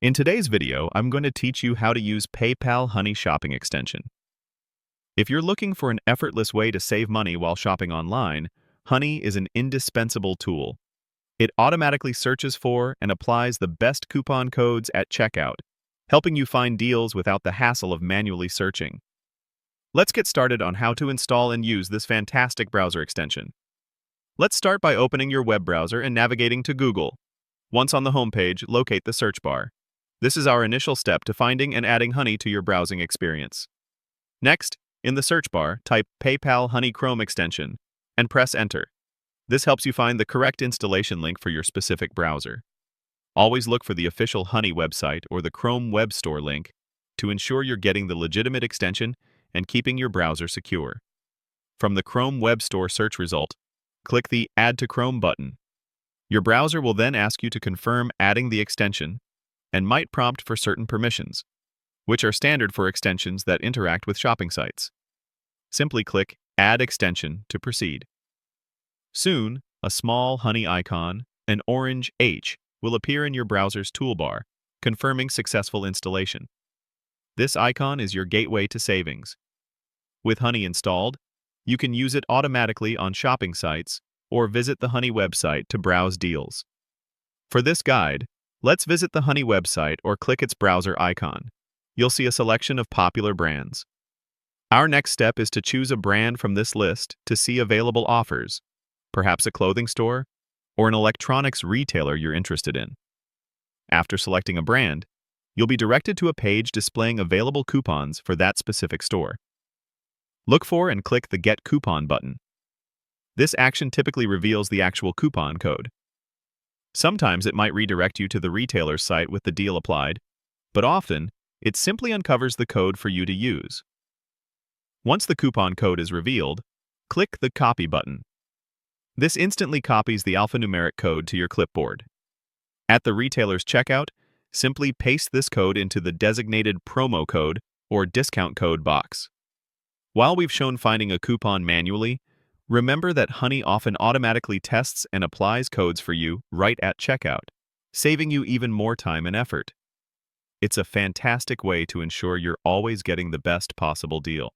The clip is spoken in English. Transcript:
In today's video, I'm going to teach you how to use PayPal Honey Shopping Extension. If you're looking for an effortless way to save money while shopping online, Honey is an indispensable tool. It automatically searches for and applies the best coupon codes at checkout, helping you find deals without the hassle of manually searching. Let's get started on how to install and use this fantastic browser extension. Let's start by opening your web browser and navigating to Google. Once on the homepage, locate the search bar. This is our initial step to finding and adding Honey to your browsing experience. Next, in the search bar, type PayPal Honey Chrome extension and press Enter. This helps you find the correct installation link for your specific browser. Always look for the official Honey website or the Chrome Web Store link to ensure you're getting the legitimate extension and keeping your browser secure. From the Chrome Web Store search result, click the Add to Chrome button. Your browser will then ask you to confirm adding the extension and might prompt for certain permissions, which are standard for extensions that interact with shopping sites. Simply click Add Extension to proceed. Soon, a small Honey icon, an orange H, will appear in your browser's toolbar, confirming successful installation. This icon is your gateway to savings. With Honey installed, you can use it automatically on shopping sites or visit the Honey website to browse deals. For this guide, let's visit the Honey website or click its browser icon. You'll see a selection of popular brands. Our next step is to choose a brand from this list to see available offers, perhaps a clothing store or an electronics retailer you're interested in. After selecting a brand, you'll be directed to a page displaying available coupons for that specific store. Look for and click the Get Coupon button. This action typically reveals the actual coupon code. Sometimes it might redirect you to the retailer's site with the deal applied, but often it simply uncovers the code for you to use. Once the coupon code is revealed, click the Copy button. This instantly copies the alphanumeric code to your clipboard. At the retailer's checkout, simply paste this code into the designated promo code or discount code box. While we've shown finding a coupon manually, remember that Honey often automatically tests and applies codes for you right at checkout, saving you even more time and effort. It's a fantastic way to ensure you're always getting the best possible deal.